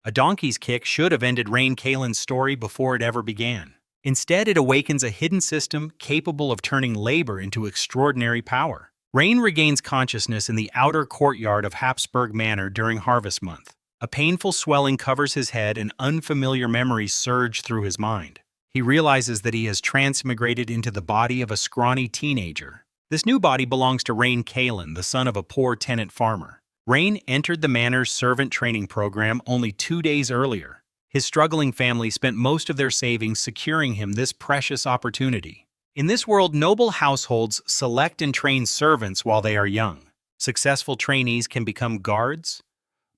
A donkey's kick should have ended Rain Kalen's story before it ever began. Instead, it awakens a hidden system capable of turning labor into extraordinary power. Rain regains consciousness in the outer courtyard of Habsburg Manor during harvest month. A painful swelling covers his head and unfamiliar memories surge through his mind. He realizes that he has transmigrated into the body of a scrawny teenager. This new body belongs to Rain Kalen, the son of a poor tenant farmer. Rain entered the manor's servant training program only 2 days earlier. His struggling family spent most of their savings securing him this precious opportunity. In this world, noble households select and train servants while they are young. Successful trainees can become guards,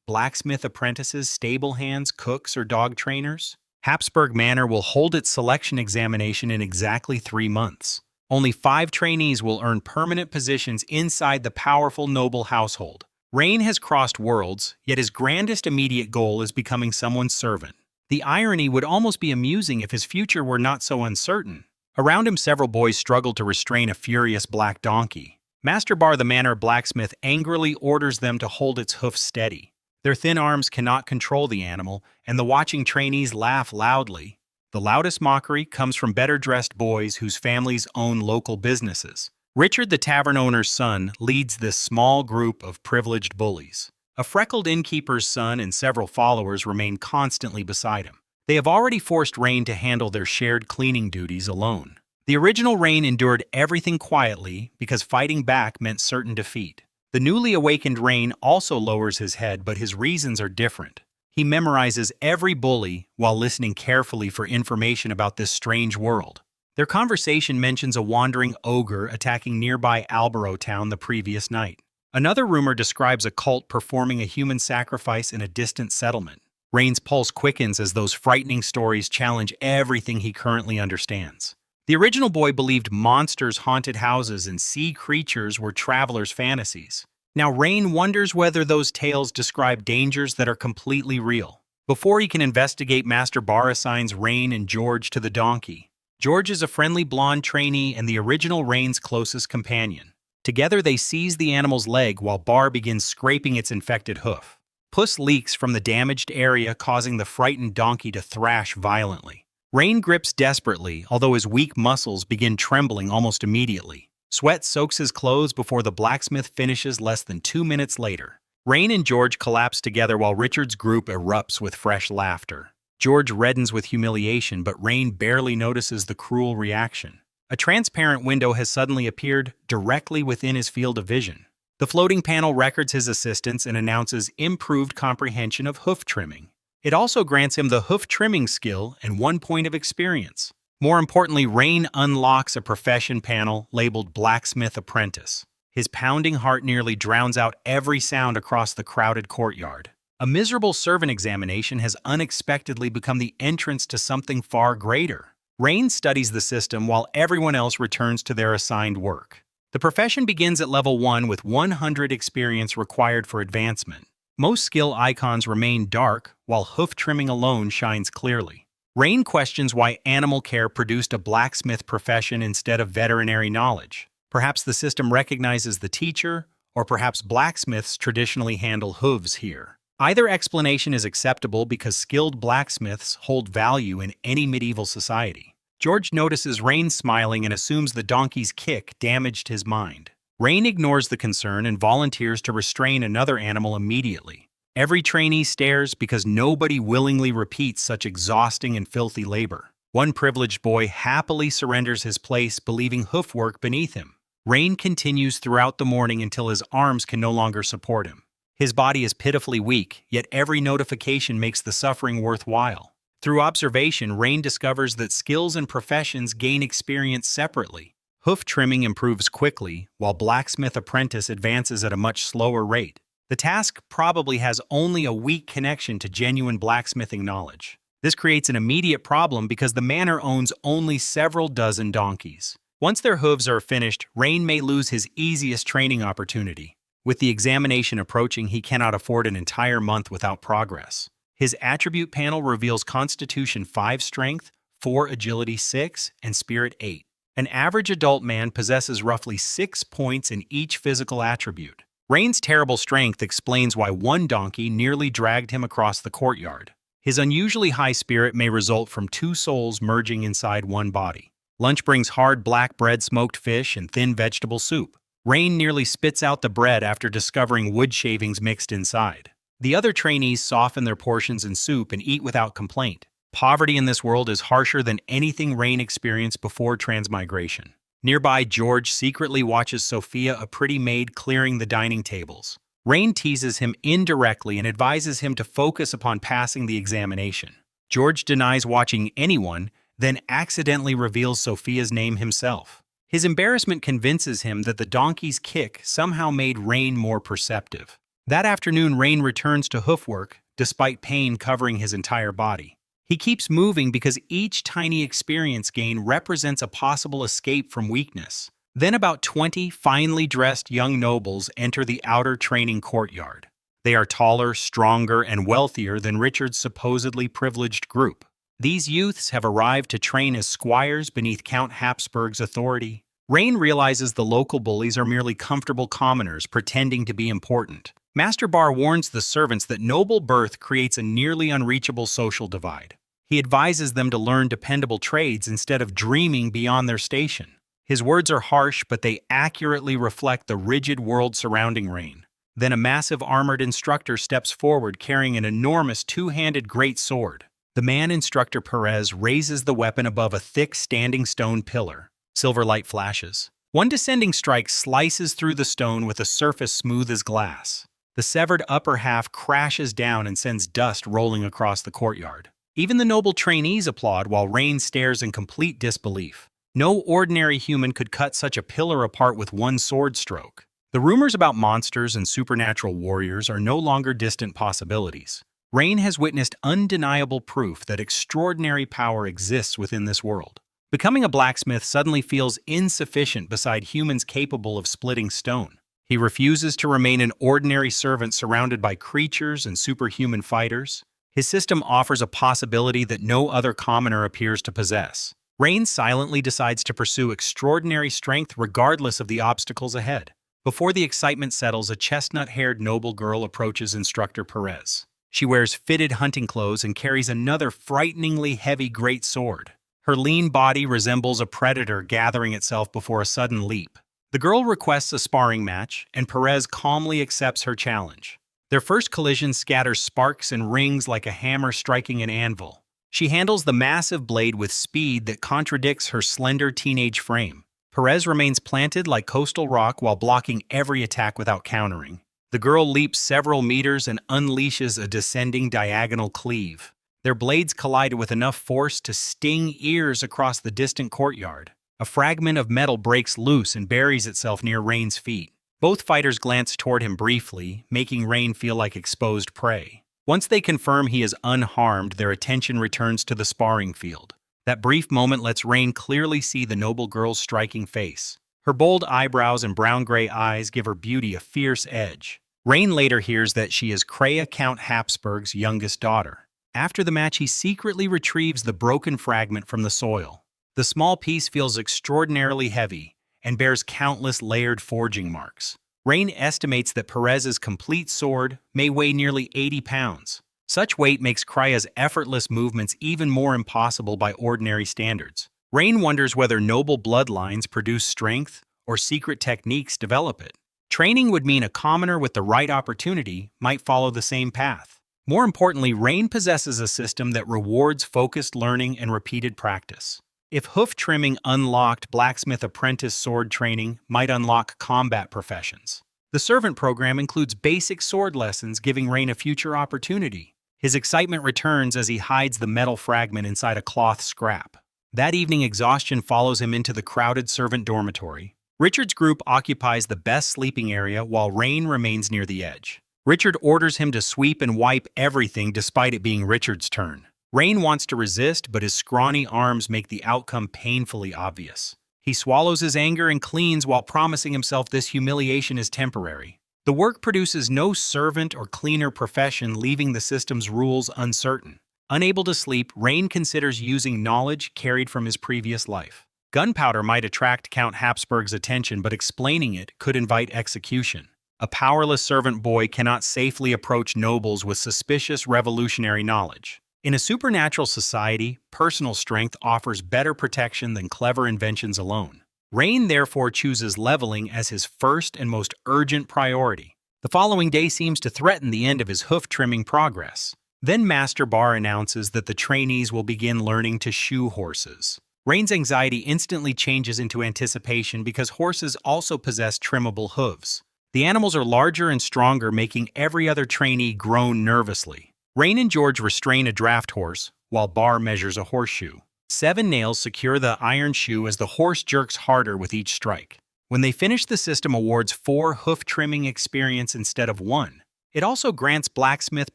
blacksmith apprentices, stable hands, cooks, or dog trainers. Habsburg Manor will hold its selection examination in exactly 3 months. Only 5 trainees will earn permanent positions inside the powerful noble household. Rain has crossed worlds, yet his grandest immediate goal is becoming someone's servant. The irony would almost be amusing if his future were not so uncertain. Around him, several boys struggle to restrain a furious black donkey. Master Bar, the manor blacksmith, angrily orders them to hold its hoofs steady. Their thin arms cannot control the animal, and the watching trainees laugh loudly. The loudest mockery comes from better-dressed boys whose families own local businesses. Richard, the tavern owner's son, leads this small group of privileged bullies. A freckled innkeeper's son and several followers remain constantly beside him. They have already forced Rain to handle their shared cleaning duties alone. The original Rain endured everything quietly because fighting back meant certain defeat. The newly awakened Rain also lowers his head, but his reasons are different. He memorizes every bully while listening carefully for information about this strange world. Their conversation mentions a wandering ogre attacking nearby Albaro town the previous night. Another rumor describes a cult performing a human sacrifice in a distant settlement. Rain's pulse quickens as those frightening stories challenge everything he currently understands. The original boy believed monsters haunted houses and sea creatures were travelers' fantasies. Now Rain wonders whether those tales describe dangers that are completely real. Before he can investigate, Master Bar assigns Rain and George to the donkey. George is a friendly blonde trainee and the original Rain's closest companion. Together they seize the animal's leg while Bar begins scraping its infected hoof. Pus leaks from the damaged area, causing the frightened donkey to thrash violently. Rain grips desperately, although his weak muscles begin trembling almost immediately. Sweat soaks his clothes before the blacksmith finishes less than 2 minutes later. Rain and George collapse together while Richard's group erupts with fresh laughter. George reddens with humiliation, but Rain barely notices the cruel reaction. A transparent window has suddenly appeared directly within his field of vision. The floating panel records his assistance and announces improved comprehension of hoof trimming. It also grants him the hoof trimming skill and 1 point of experience. More importantly, Rain unlocks a profession panel labeled Blacksmith Apprentice. His pounding heart nearly drowns out every sound across the crowded courtyard. A miserable servant examination has unexpectedly become the entrance to something far greater. Rain studies the system while everyone else returns to their assigned work. The profession begins at level 1 with 100 experience required for advancement. Most skill icons remain dark, while hoof trimming alone shines clearly. Rain questions why animal care produced a blacksmith profession instead of veterinary knowledge. Perhaps the system recognizes the teacher, or perhaps blacksmiths traditionally handle hooves here. Either explanation is acceptable because skilled blacksmiths hold value in any medieval society. George notices Rain smiling and assumes the donkey's kick damaged his mind. Rain ignores the concern and volunteers to restrain another animal immediately. Every trainee stares because nobody willingly repeats such exhausting and filthy labor. One privileged boy happily surrenders his place, believing hoof work beneath him. Rain continues throughout the morning until his arms can no longer support him. His body is pitifully weak, yet every notification makes the suffering worthwhile. Through observation, Rain discovers that skills and professions gain experience separately. Hoof trimming improves quickly, while Blacksmith Apprentice advances at a much slower rate. The task probably has only a weak connection to genuine blacksmithing knowledge. This creates an immediate problem because the manor owns only several dozen donkeys. Once their hooves are finished, Rain may lose his easiest training opportunity. With the examination approaching, he cannot afford an entire month without progress. His attribute panel reveals Constitution 5 Strength, 4 Agility 6, and Spirit 8. An average adult man possesses roughly 6 points in each physical attribute. Rain's terrible strength explains why one donkey nearly dragged him across the courtyard. His unusually high spirit may result from two souls merging inside one body. Lunch brings hard black bread, smoked fish, and thin vegetable soup. Rain nearly spits out the bread after discovering wood shavings mixed inside. The other trainees soften their portions in soup and eat without complaint. Poverty in this world is harsher than anything Rain experienced before transmigration. Nearby, George secretly watches Sophia, a pretty maid, clearing the dining tables. Rain teases him indirectly and advises him to focus upon passing the examination. George denies watching anyone, then accidentally reveals Sophia's name himself. His embarrassment convinces him that the donkey's kick somehow made Rain more perceptive. That afternoon, Rain returns to hoofwork, despite pain covering his entire body. He keeps moving because each tiny experience gain represents a possible escape from weakness. Then about 20 finely dressed young nobles enter the outer training courtyard. They are taller, stronger, and wealthier than Richard's supposedly privileged group. These youths have arrived to train as squires beneath Count Habsburg's authority. Rain realizes the local bullies are merely comfortable commoners pretending to be important. Master Bar warns the servants that noble birth creates a nearly unreachable social divide. He advises them to learn dependable trades instead of dreaming beyond their station. His words are harsh, but they accurately reflect the rigid world surrounding Rain. Then a massive armored instructor steps forward carrying an enormous two-handed great sword. The man instructor Perez raises the weapon above a thick standing stone pillar. Silver light flashes. One descending strike slices through the stone with a surface smooth as glass. The severed upper half crashes down and sends dust rolling across the courtyard. Even the noble trainees applaud while Rain stares in complete disbelief. No ordinary human could cut such a pillar apart with one sword stroke. The rumors about monsters and supernatural warriors are no longer distant possibilities. Rain has witnessed undeniable proof that extraordinary power exists within this world. Becoming a blacksmith suddenly feels insufficient beside humans capable of splitting stone. He refuses to remain an ordinary servant surrounded by creatures and superhuman fighters. His system offers a possibility that no other commoner appears to possess. Rain silently decides to pursue extraordinary strength regardless of the obstacles ahead. Before the excitement settles, a chestnut-haired noble girl approaches Instructor Perez. She wears fitted hunting clothes and carries another frighteningly heavy great sword. Her lean body resembles a predator gathering itself before a sudden leap. The girl requests a sparring match, and Perez calmly accepts her challenge. Their first collision scatters sparks and rings like a hammer striking an anvil. She handles the massive blade with speed that contradicts her slender teenage frame. Perez remains planted like coastal rock while blocking every attack without countering. The girl leaps several meters and unleashes a descending diagonal cleave. Their blades collide with enough force to sting ears across the distant courtyard. A fragment of metal breaks loose and buries itself near Rain's feet. Both fighters glance toward him briefly, making Rain feel like exposed prey. Once they confirm he is unharmed, their attention returns to the sparring field. That brief moment lets Rain clearly see the noble girl's striking face. Her bold eyebrows and brown-gray eyes give her beauty a fierce edge. Rain later hears that she is Kreia Count Habsburg's youngest daughter. After the match, he secretly retrieves the broken fragment from the soil. The small piece feels extraordinarily heavy and bears countless layered forging marks. Rain estimates that Perez's complete sword may weigh nearly 80 pounds. Such weight makes Kreia's effortless movements even more impossible by ordinary standards. Rain wonders whether noble bloodlines produce strength or secret techniques develop it. Training would mean a commoner with the right opportunity might follow the same path. More importantly, Rain possesses a system that rewards focused learning and repeated practice. If hoof trimming unlocked, blacksmith apprentice sword training might unlock combat professions. The servant program includes basic sword lessons, giving Rain a future opportunity. His excitement returns as he hides the metal fragment inside a cloth scrap. That evening, exhaustion follows him into the crowded servant dormitory. Richard's group occupies the best sleeping area while Rain remains near the edge. Richard orders him to sweep and wipe everything despite it being Richard's turn. Rain wants to resist, but his scrawny arms make the outcome painfully obvious. He swallows his anger and cleans while promising himself this humiliation is temporary. The work produces no servant or cleaner profession, leaving the system's rules uncertain. Unable to sleep, Rain considers using knowledge carried from his previous life. Gunpowder might attract Count Habsburg's attention, but explaining it could invite execution. A powerless servant boy cannot safely approach nobles with suspicious revolutionary knowledge. In a supernatural society, personal strength offers better protection than clever inventions alone. Rain therefore chooses leveling as his first and most urgent priority. The following day seems to threaten the end of his hoof-trimming progress. Then Master Bar announces that the trainees will begin learning to shoe horses. Rain's anxiety instantly changes into anticipation because horses also possess trimmable hooves. The animals are larger and stronger, making every other trainee groan nervously. Rain and George restrain a draft horse, while Bar measures a horseshoe. 7 nails secure the iron shoe as the horse jerks harder with each strike. When they finish, the system awards 4 hoof-trimming experience instead of 1. It also grants blacksmith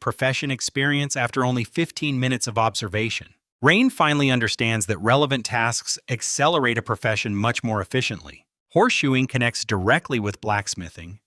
profession experience after only 15 minutes of observation. Rain finally understands that relevant tasks accelerate a profession much more efficiently. Horseshoeing connects directly with blacksmithing,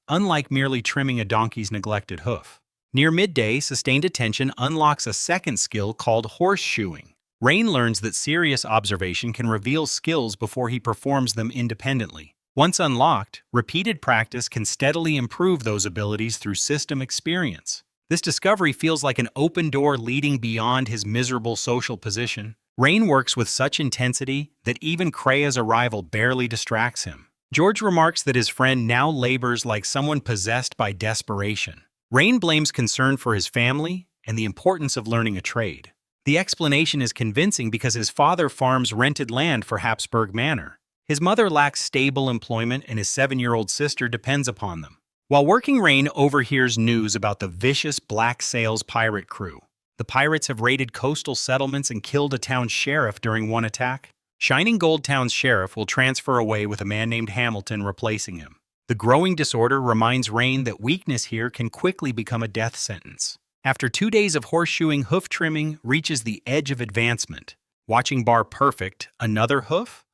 unlike merely trimming a donkey's neglected hoof. Near midday, sustained attention unlocks a second skill called horseshoeing. Rain learns that serious observation can reveal skills before he performs them independently. Once unlocked, repeated practice can steadily improve those abilities through system experience. This discovery feels like an open door leading beyond his miserable social position. Rain works with such intensity that even Krea's arrival barely distracts him. George remarks that his friend now labors like someone possessed by desperation. Rain blames concern for his family and the importance of learning a trade. The explanation is convincing because his father farms rented land for Habsburg Manor. His mother lacks stable employment and his 7-year-old sister depends upon them. While working, Rain overhears news about the vicious Black Sails pirate crew. The pirates have raided coastal settlements and killed a town sheriff during one attack. Shining Gold Town's sheriff will transfer away with a man named Hamilton replacing him. The growing disorder reminds Rain that weakness here can quickly become a death sentence. After 2 days of horseshoeing, hoof trimming reaches the edge of advancement. Watching Bar perfect another hoof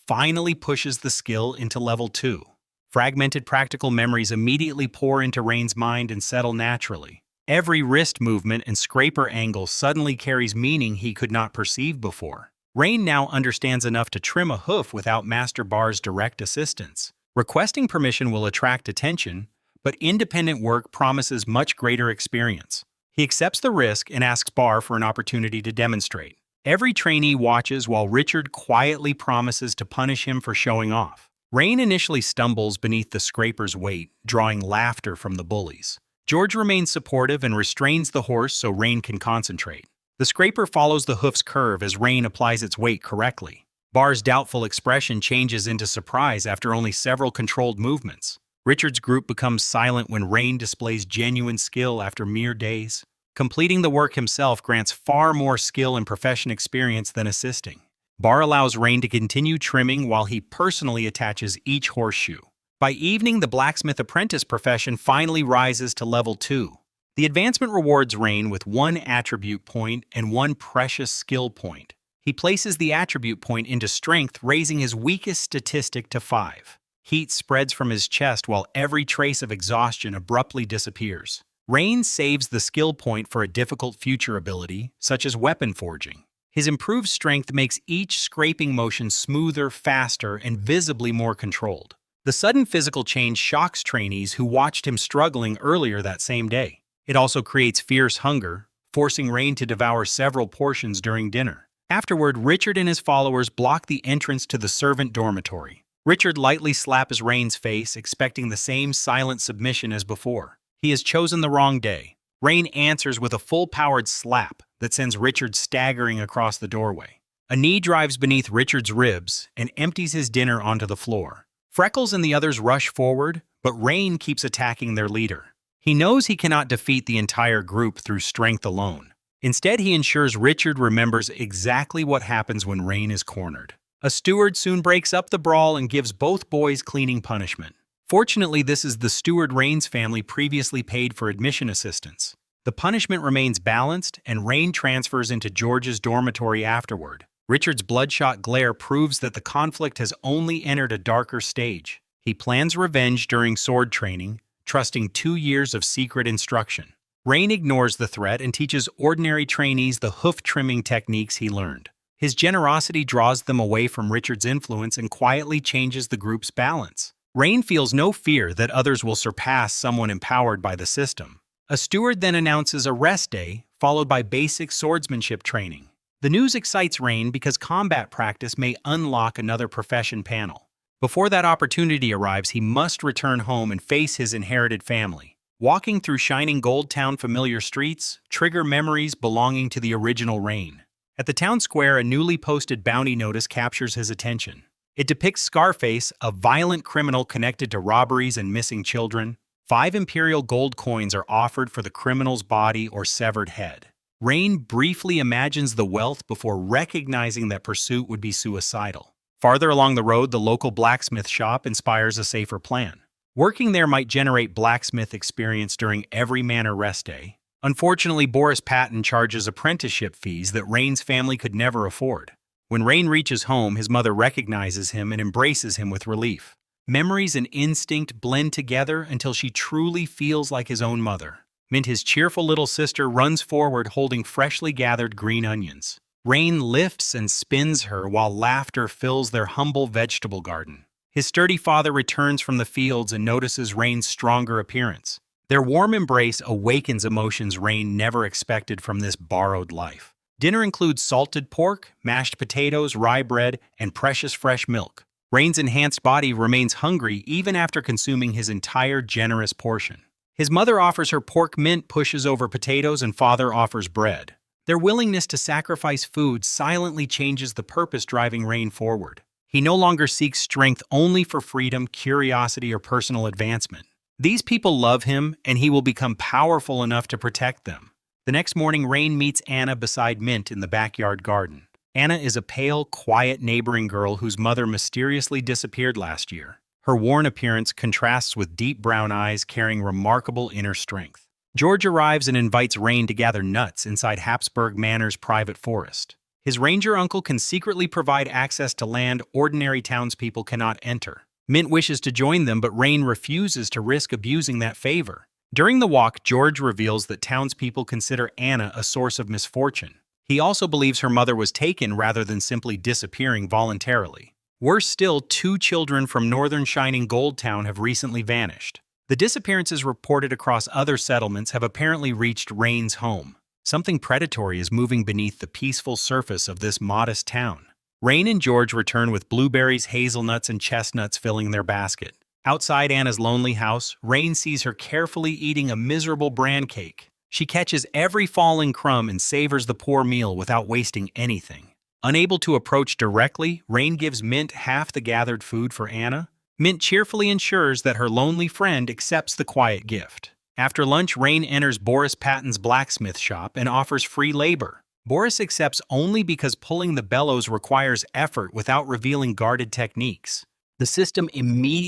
finally pushes the skill into level 2. Fragmented practical memories immediately pour into Rain's mind and settle naturally. Every wrist movement and scraper angle suddenly carries meaning he could not perceive before. Rain now understands enough to trim a hoof without Master Bar's direct assistance. Requesting permission will attract attention, but independent work promises much greater experience. He accepts the risk and asks Bar for an opportunity to demonstrate. Every trainee watches while Richard quietly promises to punish him for showing off. Rain initially stumbles beneath the scraper's weight, drawing laughter from the bullies. George remains supportive and restrains the horse so Rain can concentrate. The scraper follows the hoof's curve as Rain applies its weight correctly. Bar's doubtful expression changes into surprise after only several controlled movements. Richard's group becomes silent when Rain displays genuine skill after mere days. Completing the work himself grants far more skill and profession experience than assisting. Bar allows Rain to continue trimming while he personally attaches each horseshoe. By evening, the blacksmith apprentice profession finally rises to level 2. The advancement rewards Rain with 1 attribute point and 1 precious skill point. He places the attribute point into strength, raising his weakest statistic to 5. Heat spreads from his chest while every trace of exhaustion abruptly disappears. Rain saves the skill point for a difficult future ability, such as weapon forging. His improved strength makes each scraping motion smoother, faster, and visibly more controlled. The sudden physical change shocks trainees who watched him struggling earlier that same day. It also creates fierce hunger, forcing Rain to devour several portions during dinner. Afterward, Richard and his followers block the entrance to the servant dormitory. Richard lightly slaps Rain's face, expecting the same silent submission as before. He has chosen the wrong day. Rain answers with a full-powered slap that sends Richard staggering across the doorway. A knee drives beneath Richard's ribs and empties his dinner onto the floor. Freckles and the others rush forward, but Rain keeps attacking their leader. He knows he cannot defeat the entire group through strength alone. Instead, he ensures Richard remembers exactly what happens when Rain is cornered. A steward soon breaks up the brawl and gives both boys cleaning punishment. Fortunately, this is the steward Rain's family previously paid for admission assistance. The punishment remains balanced, and Rain transfers into George's dormitory afterward. Richard's bloodshot glare proves that the conflict has only entered a darker stage. He plans revenge during sword training, trusting 2 years of secret instruction. Rain ignores the threat and teaches ordinary trainees the hoof-trimming techniques he learned. His generosity draws them away from Richard's influence and quietly changes the group's balance. Rain feels no fear that others will surpass someone empowered by the system. A steward then announces a rest day, followed by basic swordsmanship training. The news excites Rain because combat practice may unlock another profession panel. Before that opportunity arrives, he must return home and face his inherited family. Walking through shining Gold Town familiar streets trigger memories belonging to the original Rain. At the town square, a newly posted bounty notice captures his attention. It depicts Scarface, a violent criminal connected to robberies and missing children. 5 imperial gold coins are offered for the criminal's body or severed head. Rain briefly imagines the wealth before recognizing that pursuit would be suicidal. Farther along the road, the local blacksmith shop inspires a safer plan. Working there might generate blacksmith experience during every manor rest day. Unfortunately, Boris Patton charges apprenticeship fees that Rain's family could never afford. When Rain reaches home, his mother recognizes him and embraces him with relief. Memories and instinct blend together until she truly feels like his own mother. Mint, his cheerful little sister, runs forward holding freshly gathered green onions. Rain lifts and spins her while laughter fills their humble vegetable garden. His sturdy father returns from the fields and notices Rain's stronger appearance. Their warm embrace awakens emotions Rain never expected from this borrowed life. Dinner includes salted pork, mashed potatoes, rye bread, and precious fresh milk. Rain's enhanced body remains hungry even after consuming his entire generous portion. His mother offers her pork mint pushes over potatoes and father offers bread. Their willingness to sacrifice food silently changes the purpose driving Rain forward. He no longer seeks strength only for freedom, curiosity, or personal advancement. These people love him, and he will become powerful enough to protect them. The next morning, Rain meets Anna beside Mint in the backyard garden. Anna is a pale, quiet neighboring girl whose mother mysteriously disappeared last year. Her worn appearance contrasts with deep brown eyes carrying remarkable inner strength. George arrives and invites Rain to gather nuts inside Habsburg Manor's private forest. His ranger uncle can secretly provide access to land ordinary townspeople cannot enter. Mint wishes to join them, but Rain refuses to risk abusing that favor. During the walk, George reveals that townspeople consider Anna a source of misfortune. He also believes her mother was taken rather than simply disappearing voluntarily. Worse still, 2 children from northern Shining Gold Town have recently vanished. The disappearances reported across other settlements have apparently reached Rain's home. Something predatory is moving beneath the peaceful surface of this modest town. Rain and George return with blueberries, hazelnuts, and chestnuts filling their basket. Outside Anna's lonely house, Rain sees her carefully eating a miserable bran cake. She catches every falling crumb and savors the poor meal without wasting anything. Unable to approach directly, Rain gives Mint half the gathered food for Anna. Mint cheerfully ensures that her lonely friend accepts the quiet gift. After lunch, Rain enters Boris Patton's blacksmith shop and offers free labor. Boris accepts only because pulling the bellows requires effort without revealing guarded techniques. The system immediately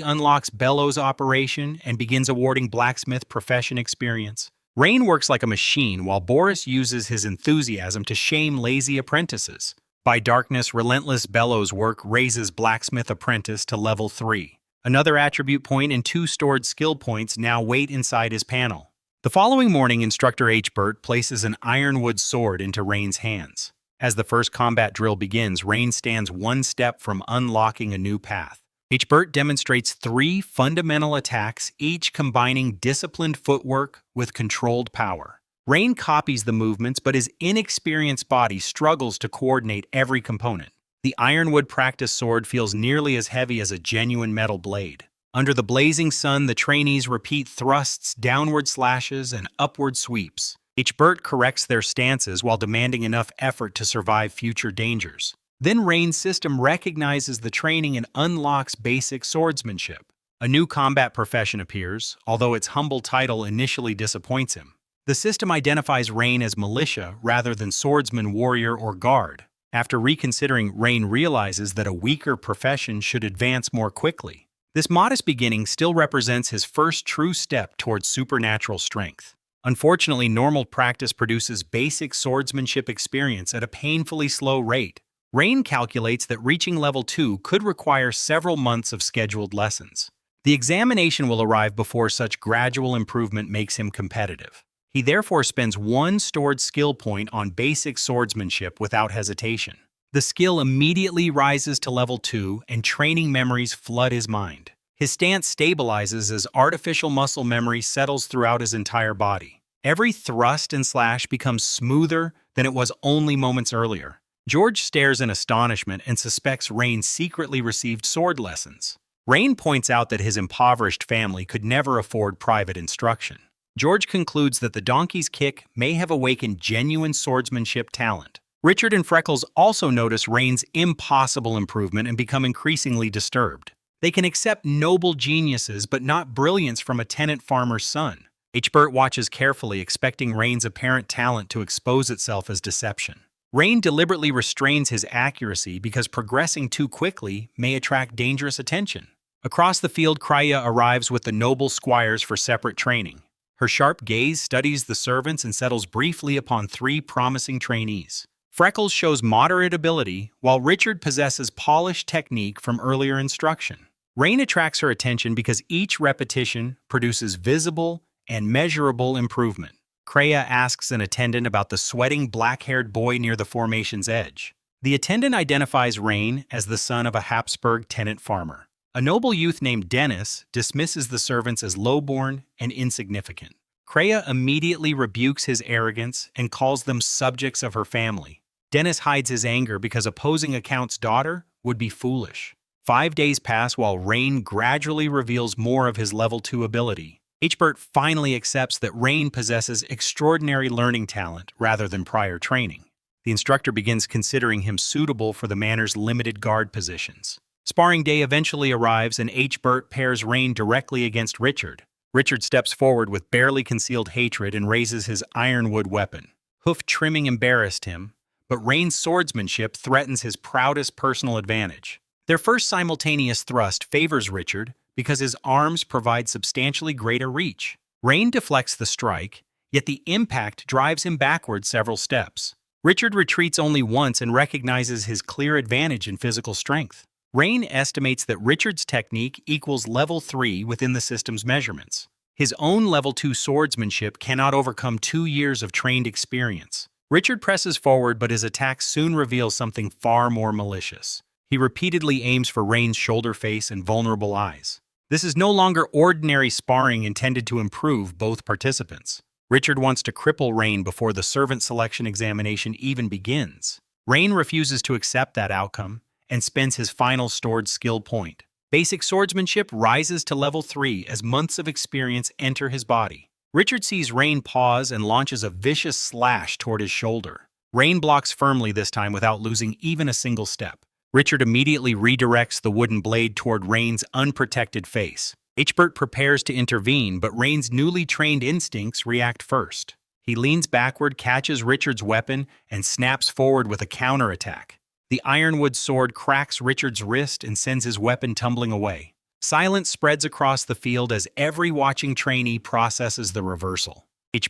unlocks bellows operation and begins awarding blacksmith profession experience. Rain works like a machine while Boris uses his enthusiasm to shame lazy apprentices. By darkness, relentless bellows work raises blacksmith apprentice to level 3. Another attribute point and 2 stored skill points now wait inside his panel. The following morning, Instructor H. Burt places an ironwood sword into Rain's hands. As the first combat drill begins, Rain stands one step from unlocking a new path. H. Burt demonstrates 3 fundamental attacks, each combining disciplined footwork with controlled power. Rain copies the movements, but his inexperienced body struggles to coordinate every component. The ironwood practice sword feels nearly as heavy as a genuine metal blade. Under the blazing sun, the trainees repeat thrusts, downward slashes, and upward sweeps. H. Burt corrects their stances while demanding enough effort to survive future dangers. Then Rain's system recognizes the training and unlocks basic swordsmanship. A new combat profession appears, although its humble title initially disappoints him. The system identifies Rain as militia rather than swordsman, warrior, or guard. After reconsidering, Rain realizes that a weaker profession should advance more quickly. This modest beginning still represents his first true step towards supernatural strength. Unfortunately, normal practice produces basic swordsmanship experience at a painfully slow rate. Rain calculates that reaching level 2 could require several months of scheduled lessons. The examination will arrive before such gradual improvement makes him competitive. He therefore spends 1 stored skill point on basic swordsmanship without hesitation. The skill immediately rises to level 2 and training memories flood his mind. His stance stabilizes as artificial muscle memory settles throughout his entire body. Every thrust and slash becomes smoother than it was only moments earlier. George stares in astonishment and suspects Rain secretly received sword lessons. Rain points out that his impoverished family could never afford private instruction. George concludes that the donkey's kick may have awakened genuine swordsmanship talent. Richard and Freckles also notice Rain's impossible improvement and become increasingly disturbed. They can accept noble geniuses but not brilliance from a tenant farmer's son. Bert watches carefully, expecting Rain's apparent talent to expose itself as deception. Rain deliberately restrains his accuracy because progressing too quickly may attract dangerous attention. Across the field, Kreia arrives with the noble squires for separate training. Her sharp gaze studies the servants and settles briefly upon 3 promising trainees. Freckles shows moderate ability, while Richard possesses polished technique from earlier instruction. Rain attracts her attention because each repetition produces visible and measurable improvement. Kreia asks an attendant about the sweating black-haired boy near the formation's edge. The attendant identifies Rain as the son of a Habsburg tenant farmer. A noble youth named Dennis dismisses the servants as lowborn and insignificant. Kreia immediately rebukes his arrogance and calls them subjects of her family. Dennis hides his anger because opposing a count's daughter would be foolish. 5 days pass while Rain gradually reveals more of his level 2 ability. Bert finally accepts that Rain possesses extraordinary learning talent rather than prior training. The instructor begins considering him suitable for the manor's limited guard positions. Sparring day eventually arrives and Bert pairs Rain directly against Richard. Richard steps forward with barely concealed hatred and raises his ironwood weapon. Hoof trimming embarrassed him, but Rain's swordsmanship threatens his proudest personal advantage. Their first simultaneous thrust favors Richard because his arms provide substantially greater reach. Rain deflects the strike, yet the impact drives him backward several steps. Richard retreats only once and recognizes his clear advantage in physical strength. Rain estimates that Richard's technique equals level 3 within the system's measurements. His own level 2 swordsmanship cannot overcome 2 years of trained experience. Richard presses forward, but his attacks soon reveal something far more malicious. He repeatedly aims for Rain's shoulder face and vulnerable eyes. This is no longer ordinary sparring intended to improve both participants. Richard wants to cripple Rain before the servant selection examination even begins. Rain refuses to accept that outcome and spends his final stored skill point. Basic swordsmanship rises to level 3 as months of experience enter his body. Richard sees Rain pause and launches a vicious slash toward his shoulder. Rain blocks firmly this time without losing even a single step. Richard immediately redirects the wooden blade toward Rain's unprotected face. Bert prepares to intervene, but Rain's newly trained instincts react first. He leans backward, catches Richard's weapon, and snaps forward with a counterattack. The ironwood sword cracks Richard's wrist and sends his weapon tumbling away. Silence spreads across the field as every watching trainee processes the reversal.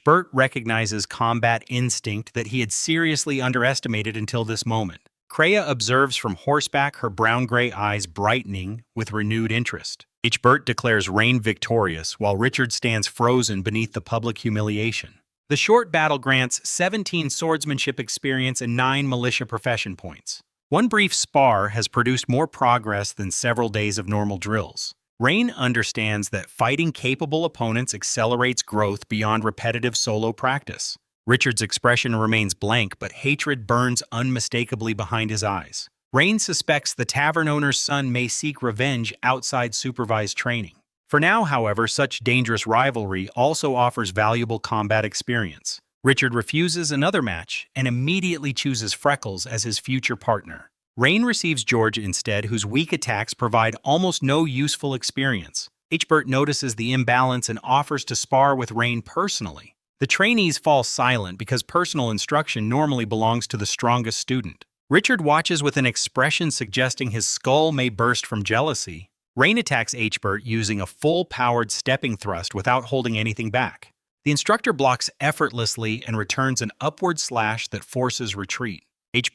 Bert recognizes combat instinct that he had seriously underestimated until this moment. Kreia observes from horseback, her brown-gray eyes brightening with renewed interest. Bert declares Rain victorious, while Richard stands frozen beneath the public humiliation. The short battle grants 17 swordsmanship experience and 9 militia profession points. One brief spar has produced more progress than several days of normal drills. Rain understands that fighting capable opponents accelerates growth beyond repetitive solo practice. Richard's expression remains blank, but hatred burns unmistakably behind his eyes. Rain suspects the tavern owner's son may seek revenge outside supervised training. For now, however, such dangerous rivalry also offers valuable combat experience. Richard refuses another match and immediately chooses Freckles as his future partner. Rain receives George instead, whose weak attacks provide almost no useful experience. Bert notices the imbalance and offers to spar with Rain personally. The trainees fall silent because personal instruction normally belongs to the strongest student. Richard watches with an expression suggesting his skull may burst from jealousy. Rain attacks Bert using a full-powered stepping thrust without holding anything back. The instructor blocks effortlessly and returns an upward slash that forces retreat.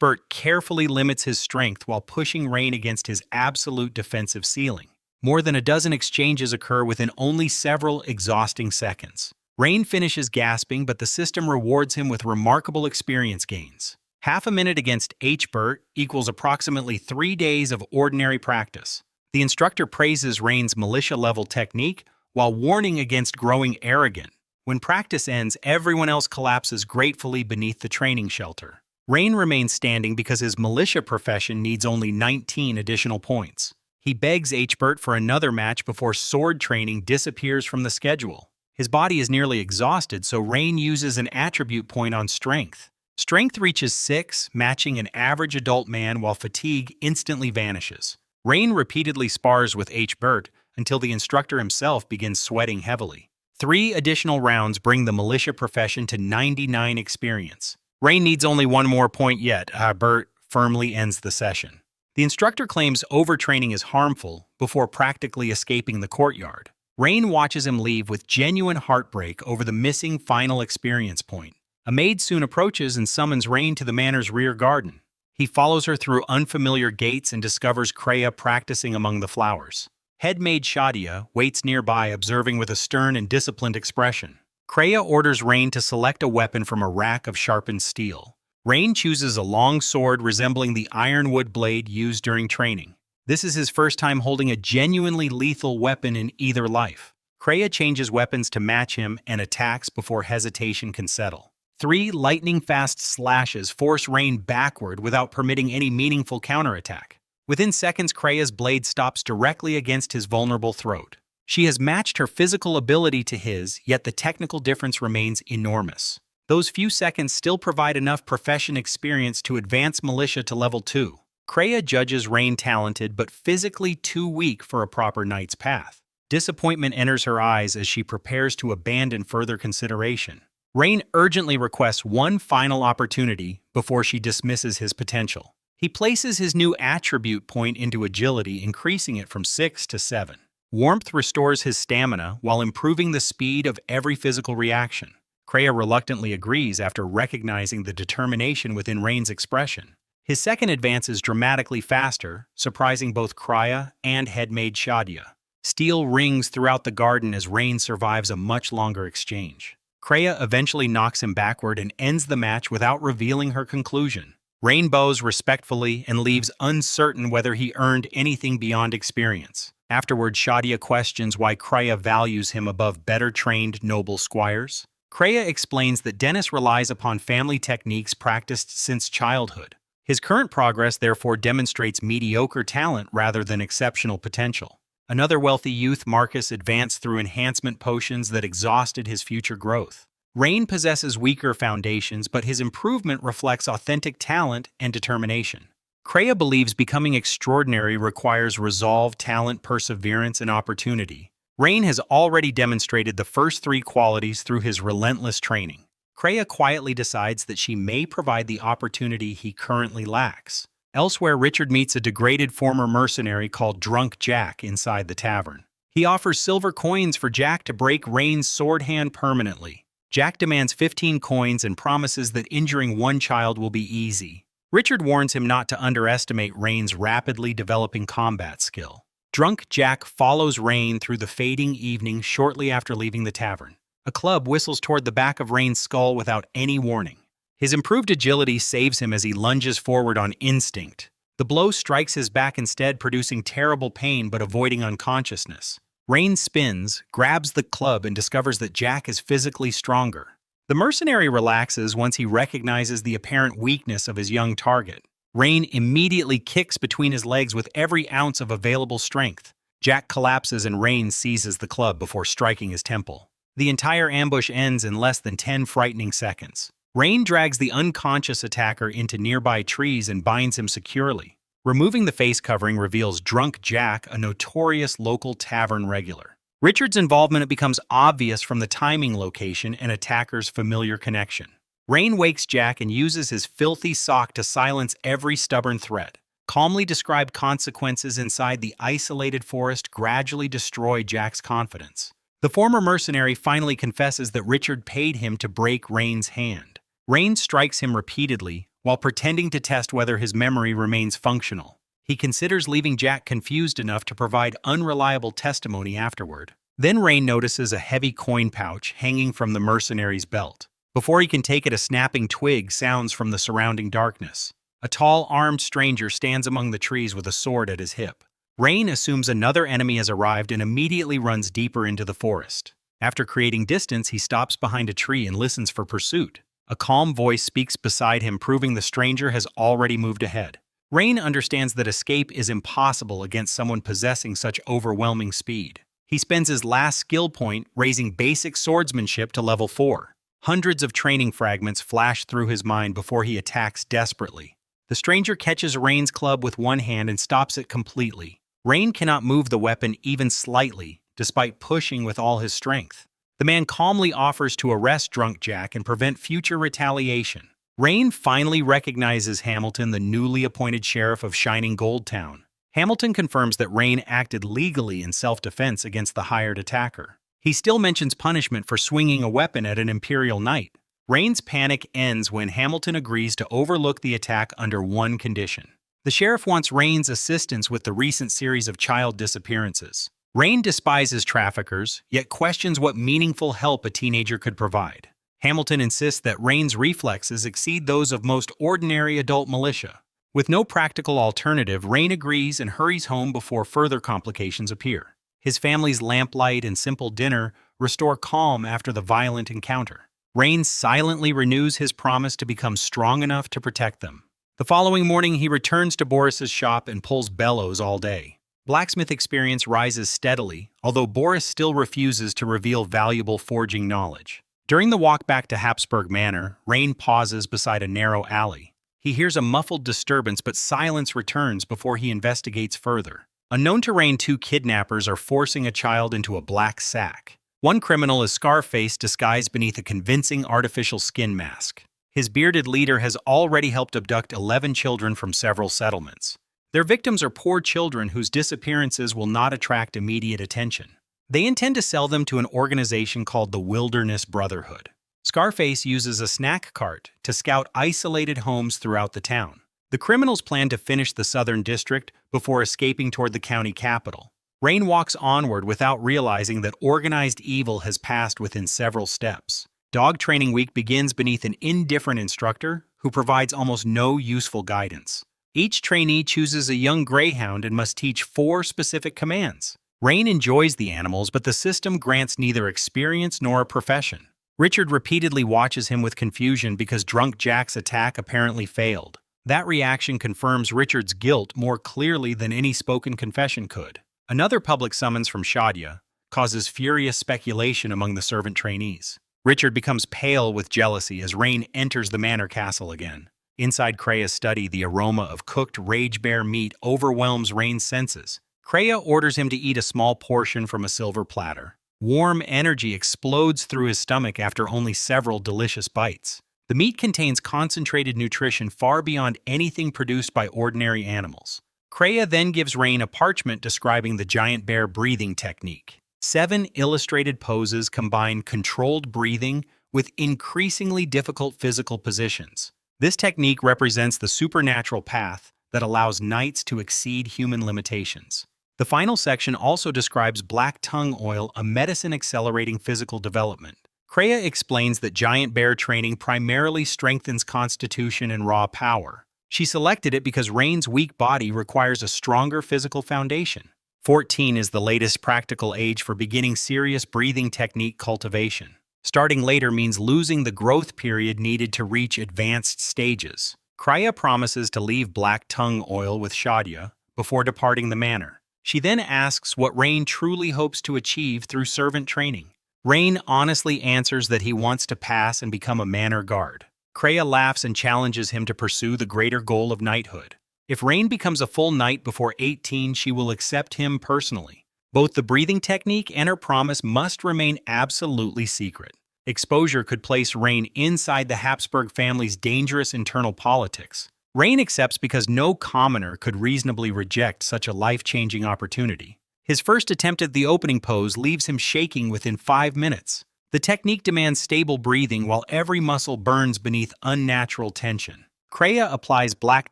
Bert carefully limits his strength while pushing Rain against his absolute defensive ceiling. More than a dozen exchanges occur within only several exhausting seconds. Rain finishes gasping, but the system rewards him with remarkable experience gains. Half a minute against H-Bert equals approximately 3 days of ordinary practice. The instructor praises Rain's militia-level technique while warning against growing arrogant. When practice ends, everyone else collapses gratefully beneath the training shelter. Rain remains standing because his militia profession needs only 19 additional points. He begs H-Bert for another match before sword training disappears from the schedule. His body is nearly exhausted, so Rain uses an attribute point on strength. Strength reaches 6, matching an average adult man, while fatigue instantly vanishes. Rain repeatedly spars with H-Bert until the instructor himself begins sweating heavily. 3 additional rounds bring the militia profession to 99 experience. Rain needs only one more point yet. Bert firmly ends the session. The instructor claims overtraining is harmful before practically escaping the courtyard. Rain watches him leave with genuine heartbreak over the missing final experience point. A maid soon approaches and summons Rain to the manor's rear garden. He follows her through unfamiliar gates and discovers Kreia practicing among the flowers. Head maid Shadia waits nearby, observing with a stern and disciplined expression. Kreia orders Rain to select a weapon from a rack of sharpened steel. Rain chooses a long sword resembling the ironwood blade used during training. This is his first time holding a genuinely lethal weapon in either life. Kreia changes weapons to match him and attacks before hesitation can settle. 3 lightning-fast slashes force Rain backward without permitting any meaningful counterattack. Within seconds, Kreia's blade stops directly against his vulnerable throat. She has matched her physical ability to his, yet the technical difference remains enormous. Those few seconds still provide enough profession experience to advance militia to level 2. Kreia judges Rain talented but physically too weak for a proper knight's path. Disappointment enters her eyes as she prepares to abandon further consideration. Rain urgently requests one final opportunity before she dismisses his potential. He places his new attribute point into agility, increasing it from 6 to 7. Warmth restores his stamina while improving the speed of every physical reaction. Kreia reluctantly agrees after recognizing the determination within Rain's expression. His second advance is dramatically faster, surprising both Kreia and headmaid Shadia. Steel rings throughout the garden as Rain survives a much longer exchange. Kreia eventually knocks him backward and ends the match without revealing her conclusion. Rain bows respectfully and leaves uncertain whether he earned anything beyond experience. Afterward, Shadia questions why Kreia values him above better-trained noble squires. Kreia explains that Dennis relies upon family techniques practiced since childhood. His current progress therefore demonstrates mediocre talent rather than exceptional potential. Another wealthy youth, Marcus, advanced through enhancement potions that exhausted his future growth. Rain possesses weaker foundations, but his improvement reflects authentic talent and determination. Kreia believes becoming extraordinary requires resolve, talent, perseverance, and opportunity. Rain has already demonstrated the first 3 qualities through his relentless training. Kreia quietly decides that she may provide the opportunity he currently lacks. Elsewhere, Richard meets a degraded former mercenary called Drunk Jack inside the tavern. He offers silver coins for Jack to break Rain's sword hand permanently. Jack demands 15 coins and promises that injuring one child will be easy. Richard warns him not to underestimate Rain's rapidly developing combat skill. Drunk Jack follows Rain through the fading evening shortly after leaving the tavern. A club whistles toward the back of Rain's skull without any warning. His improved agility saves him as he lunges forward on instinct. The blow strikes his back instead, producing terrible pain but avoiding unconsciousness. Rain spins, grabs the club, and discovers that Jack is physically stronger. The mercenary relaxes once he recognizes the apparent weakness of his young target. Rain immediately kicks between his legs with every ounce of available strength. Jack collapses and Rain seizes the club before striking his temple. The entire ambush ends in less than 10 frightening seconds. Rain drags the unconscious attacker into nearby trees and binds him securely. Removing the face covering reveals Drunk Jack, a notorious local tavern regular. Richard's involvement becomes obvious from the timing, location, and attacker's familiar connection. Rain wakes Jack and uses his filthy sock to silence every stubborn threat. Calmly described consequences inside the isolated forest gradually destroy Jack's confidence. The former mercenary finally confesses that Richard paid him to break Rain's hand. Rain strikes him repeatedly, while pretending to test whether his memory remains functional. He considers leaving Jack confused enough to provide unreliable testimony afterward. Then Rain notices a heavy coin pouch hanging from the mercenary's belt. Before he can take it, a snapping twig sounds from the surrounding darkness. A tall, armed stranger stands among the trees with a sword at his hip. Rain assumes another enemy has arrived and immediately runs deeper into the forest. After creating distance, he stops behind a tree and listens for pursuit. A calm voice speaks beside him, proving the stranger has already moved ahead. Rain understands that escape is impossible against someone possessing such overwhelming speed. He spends his last skill point raising basic swordsmanship to level 4. Hundreds of training fragments flash through his mind before he attacks desperately. The stranger catches Rain's club with one hand and stops it completely. Rain cannot move the weapon even slightly, despite pushing with all his strength. The man calmly offers to arrest Drunk Jack and prevent future retaliation. Rain finally recognizes Hamilton, the newly appointed sheriff of Shining Gold Town. Hamilton confirms that Rain acted legally in self-defense against the hired attacker. He still mentions punishment for swinging a weapon at an Imperial Knight. Rain's panic ends when Hamilton agrees to overlook the attack under one condition. The sheriff wants Rain's assistance with the recent series of child disappearances. Rain despises traffickers, yet questions what meaningful help a teenager could provide. Hamilton insists that Rain's reflexes exceed those of most ordinary adult militia. With no practical alternative, Rain agrees and hurries home before further complications appear. His family's lamplight and simple dinner restore calm after the violent encounter. Rain silently renews his promise to become strong enough to protect them. The following morning, he returns to Boris's shop and pulls bellows all day. Blacksmith experience rises steadily, although Boris still refuses to reveal valuable forging knowledge. During the walk back to Habsburg Manor, Rain pauses beside a narrow alley. He hears a muffled disturbance, but silence returns before he investigates further. Unknown to Rain, 2 kidnappers are forcing a child into a black sack. One criminal is Scarface, disguised beneath a convincing artificial skin mask. His bearded leader has already helped abduct 11 children from several settlements. Their victims are poor children whose disappearances will not attract immediate attention. They intend to sell them to an organization called the Wilderness Brotherhood. Scarface uses a snack cart to scout isolated homes throughout the town. The criminals plan to finish the southern district before escaping toward the county capital. Rain walks onward without realizing that organized evil has passed within several steps. Dog training week begins beneath an indifferent instructor who provides almost no useful guidance. Each trainee chooses a young greyhound and must teach 4 specific commands. Rain enjoys the animals, but the system grants neither experience nor a profession. Richard repeatedly watches him with confusion because Drunk Jack's attack apparently failed. That reaction confirms Richard's guilt more clearly than any spoken confession could. Another public summons from Shadia causes furious speculation among the servant trainees. Richard becomes pale with jealousy as Rain enters the manor castle again. Inside Krea's study, the aroma of cooked rage bear meat overwhelms Rain's senses. Krea orders him to eat a small portion from a silver platter. Warm energy explodes through his stomach after only several delicious bites. The meat contains concentrated nutrition far beyond anything produced by ordinary animals. Krea then gives Rain a parchment describing the giant bear breathing technique. 7 illustrated poses combine controlled breathing with increasingly difficult physical positions. This technique represents the supernatural path that allows knights to exceed human limitations. The final section also describes black tongue oil, a medicine accelerating physical development. Krea explains that giant bear training primarily strengthens constitution and raw power. She selected it because Rain's weak body requires a stronger physical foundation. 14 is the latest practical age for beginning serious breathing technique cultivation. Starting later means losing the growth period needed to reach advanced stages. Krea promises to leave black tongue oil with Shadia before departing the manor. She then asks what Rain truly hopes to achieve through servant training. Rain honestly answers that he wants to pass and become a manor guard. Krea laughs and challenges him to pursue the greater goal of knighthood. If Rain becomes a full knight before 18, she will accept him personally. Both the breathing technique and her promise must remain absolutely secret. Exposure could place Rain inside the Habsburg family's dangerous internal politics. Rain accepts because no commoner could reasonably reject such a life-changing opportunity. His first attempt at the opening pose leaves him shaking within 5 minutes. The technique demands stable breathing while every muscle burns beneath unnatural tension. Krea applies black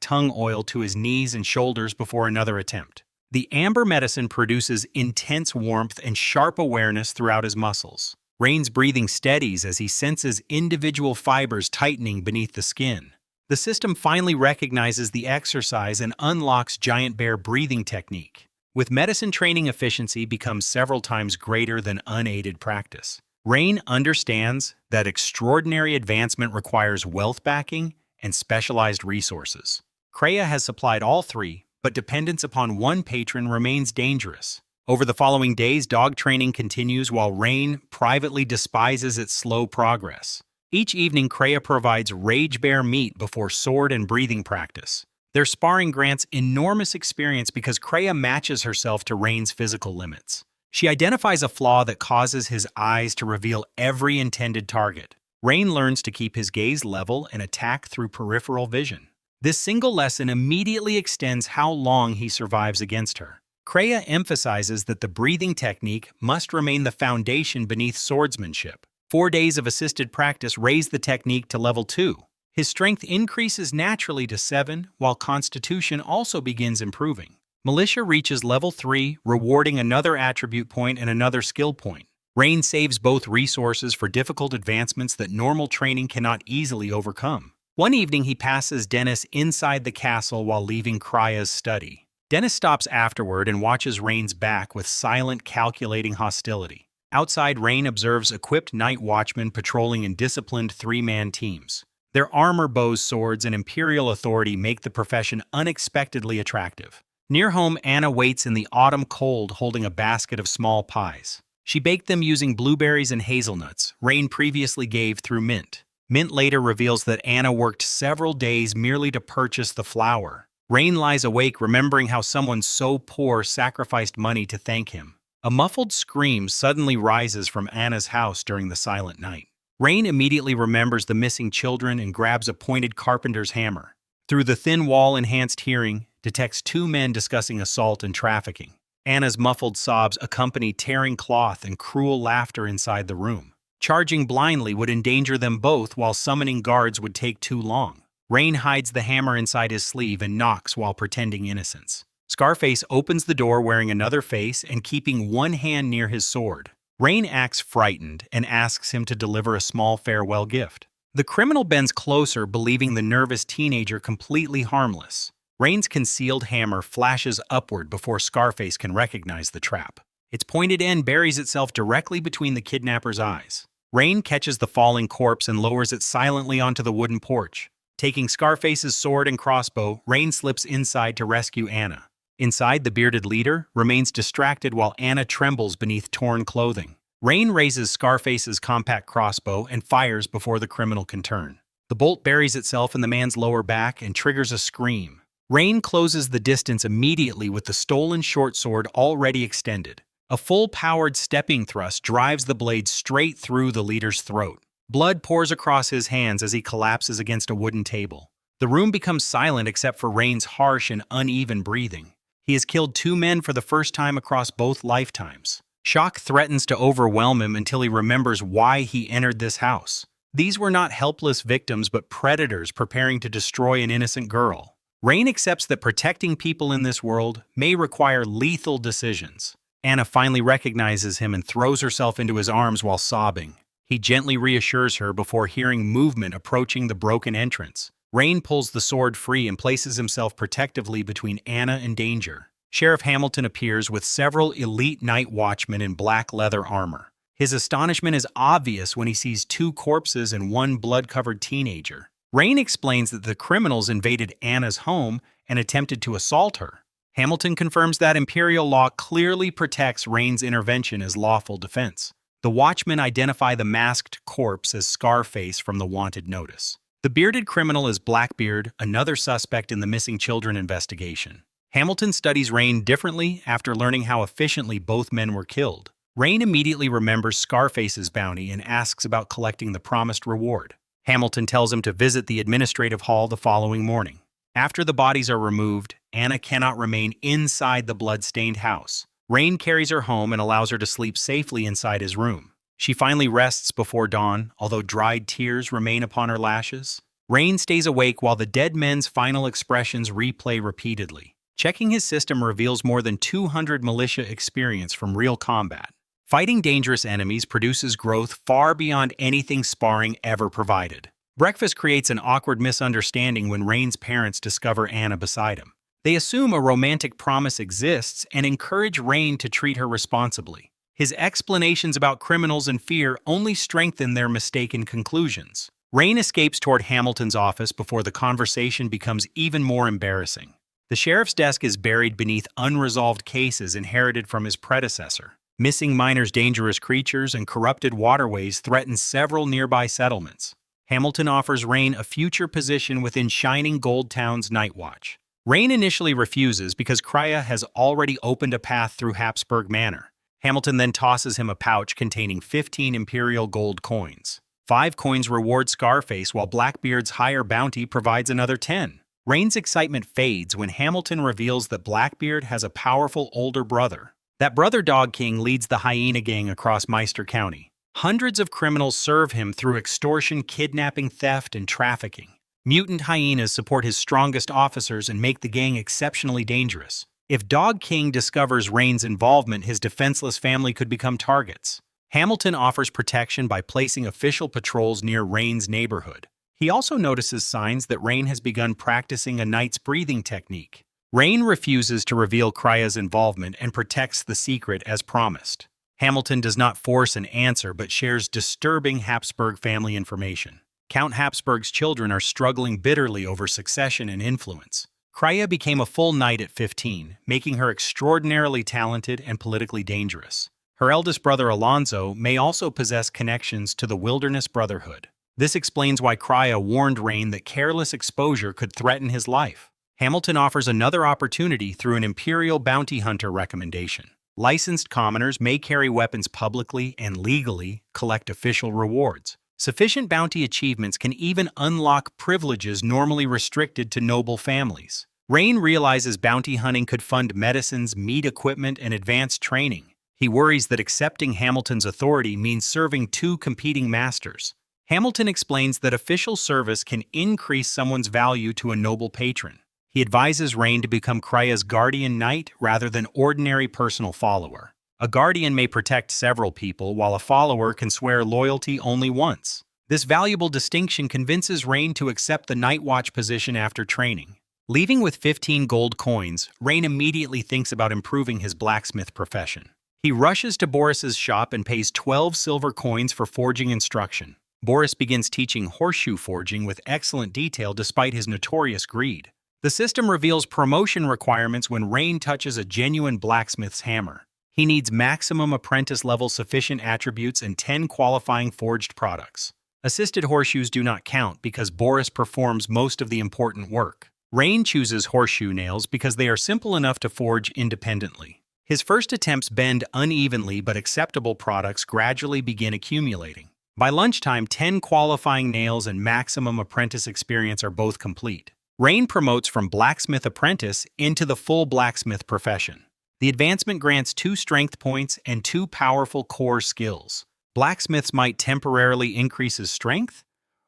tongue oil to his knees and shoulders before another attempt. The amber medicine produces intense warmth and sharp awareness throughout his muscles. Rain's breathing steadies as he senses individual fibers tightening beneath the skin. The system finally recognizes the exercise and unlocks giant bear breathing technique. With medicine training, efficiency becomes several times greater than unaided practice. Rain understands that extraordinary advancement requires wealth backing and specialized resources. Kreia has supplied all three, but dependence upon one patron remains dangerous. Over the following days, dog training continues while Rain privately despises its slow progress. Each evening, Kreia provides rage bear meat before sword and breathing practice. Their sparring grants enormous experience because Kreia matches herself to Rain's physical limits. She identifies a flaw that causes his eyes to reveal every intended target. Rain learns to keep his gaze level and attack through peripheral vision. This single lesson immediately extends how long he survives against her. Kreia emphasizes that the breathing technique must remain the foundation beneath swordsmanship. 4 days of assisted practice raise the technique to level 2. His strength increases naturally to 7, while constitution also begins improving. Militia reaches level 3, rewarding another attribute point and another skill point. Rain saves both resources for difficult advancements that normal training cannot easily overcome. One evening, he passes Dennis inside the castle while leaving Kreia's study. Dennis stops afterward and watches Rain's back with silent, calculating hostility. Outside, Rain observes equipped night watchmen patrolling in disciplined 3-man teams. Their armor, bows, swords, and imperial authority make the profession unexpectedly attractive. Near home, Anna waits in the autumn cold holding a basket of small pies. She baked them using blueberries and hazelnuts Rain previously gave through Mint. Mint later reveals that Anna worked several days merely to purchase the flour. Rain lies awake remembering how someone so poor sacrificed money to thank him. A muffled scream suddenly rises from Anna's house during the silent night. Rain immediately remembers the missing children and grabs a pointed carpenter's hammer. Through the thin wall, enhanced hearing detects 2 men discussing assault and trafficking. Anna's muffled sobs accompany tearing cloth and cruel laughter inside the room. Charging blindly would endanger them both, while summoning guards would take too long. Rain hides the hammer inside his sleeve and knocks while pretending innocence. Scarface opens the door wearing another face and keeping one hand near his sword. Rain acts frightened and asks him to deliver a small farewell gift. The criminal bends closer, believing the nervous teenager completely harmless. Rain's concealed hammer flashes upward before Scarface can recognize the trap. Its pointed end buries itself directly between the kidnapper's eyes. Rain catches the falling corpse and lowers it silently onto the wooden porch. Taking Scarface's sword and crossbow, Rain slips inside to rescue Anna. Inside, the bearded leader remains distracted while Anna trembles beneath torn clothing. Rain raises Scarface's compact crossbow and fires before the criminal can turn. The bolt buries itself in the man's lower back and triggers a scream. Rain closes the distance immediately with the stolen short sword already extended. A full-powered stepping thrust drives the blade straight through the leader's throat. Blood pours across his hands as he collapses against a wooden table. The room becomes silent except for Rain's harsh and uneven breathing. He has killed 2 men for the first time across both lifetimes. Shock threatens to overwhelm him until he remembers why he entered this house. These were not helpless victims but predators preparing to destroy an innocent girl. Rain accepts that protecting people in this world may require lethal decisions. Anna finally recognizes him and throws herself into his arms while sobbing. He gently reassures her before hearing movement approaching the broken entrance. Rain pulls the sword free and places himself protectively between Anna and danger. Sheriff Hamilton appears with several elite night watchmen in black leather armor. His astonishment is obvious when he sees 2 corpses and 1 blood-covered teenager. Rain explains that the criminals invaded Anna's home and attempted to assault her. Hamilton confirms that Imperial law clearly protects Rain's intervention as lawful defense. The watchmen identify the masked corpse as Scarface from the wanted notice. The bearded criminal is Blackbeard, another suspect in the missing children investigation. Hamilton studies Rain differently after learning how efficiently both men were killed. Rain immediately remembers Scarface's bounty and asks about collecting the promised reward. Hamilton tells him to visit the administrative hall the following morning. After the bodies are removed, Anna cannot remain inside the blood-stained house. Rain carries her home and allows her to sleep safely inside his room. She finally rests before dawn, although dried tears remain upon her lashes. Rain stays awake while the dead men's final expressions replay repeatedly. Checking his system reveals more than 200 militia experience from real combat. Fighting dangerous enemies produces growth far beyond anything sparring ever provided. Breakfast creates an awkward misunderstanding when Rain's parents discover Anna beside him. They assume a romantic promise exists and encourage Rain to treat her responsibly. His explanations about criminals and fear only strengthen their mistaken conclusions. Rain escapes toward Hamilton's office before the conversation becomes even more embarrassing. The sheriff's desk is buried beneath unresolved cases inherited from his predecessor. Missing miners, dangerous creatures, and corrupted waterways threaten several nearby settlements. Hamilton offers Rain a future position within Shining Gold Town's Night Watch. Rain initially refuses because Krya has already opened a path through Habsburg Manor. Hamilton then tosses him a pouch containing 15 imperial gold coins. 5 coins reward Scarface, while Blackbeard's higher bounty provides another 10. Rain's excitement fades when Hamilton reveals that Blackbeard has a powerful older brother. That brother, Dog King, leads the hyena gang across Meister County. Hundreds of criminals serve him through extortion, kidnapping, theft, and trafficking. Mutant hyenas support his strongest officers and make the gang exceptionally dangerous. If Dog King discovers Rain's involvement, his defenseless family could become targets. Hamilton offers protection by placing official patrols near Rain's neighborhood. He also notices signs that Rain has begun practicing a knight's breathing technique. Rain refuses to reveal Krya's involvement and protects the secret as promised. Hamilton does not force an answer but shares disturbing Habsburg family information. Count Habsburg's children are struggling bitterly over succession and influence. Krya became a full knight at 15, making her extraordinarily talented and politically dangerous. Her eldest brother Alonso may also possess connections to the Wilderness Brotherhood. This explains why Krya warned Rain that careless exposure could threaten his life. Hamilton offers another opportunity through an imperial bounty hunter recommendation. Licensed commoners may carry weapons publicly and legally collect official rewards. Sufficient bounty achievements can even unlock privileges normally restricted to noble families. Rain realizes bounty hunting could fund medicines, meat equipment, and advanced training. He worries that accepting Hamilton's authority means serving 2 competing masters. Hamilton explains that official service can increase someone's value to a noble patron. He advises Rain to become Krya's guardian knight rather than ordinary personal follower. A guardian may protect several people, while a follower can swear loyalty only once. This valuable distinction convinces Rain to accept the Night Watch position after training. Leaving with 15 gold coins, Rain immediately thinks about improving his blacksmith profession. He rushes to Boris's shop and pays 12 silver coins for forging instruction. Boris begins teaching horseshoe forging with excellent detail despite his notorious greed. The system reveals promotion requirements when Rain touches a genuine blacksmith's hammer. He needs maximum apprentice-level sufficient attributes and 10 qualifying forged products. Assisted horseshoes do not count because Boris performs most of the important work. Rain chooses horseshoe nails because they are simple enough to forge independently. His first attempts bend unevenly, but acceptable products gradually begin accumulating. By lunchtime, 10 qualifying nails and maximum apprentice experience are both complete. Rain promotes from blacksmith apprentice into the full blacksmith profession. The advancement grants 2 strength points and 2 powerful core skills. Blacksmith's might temporarily increases strength,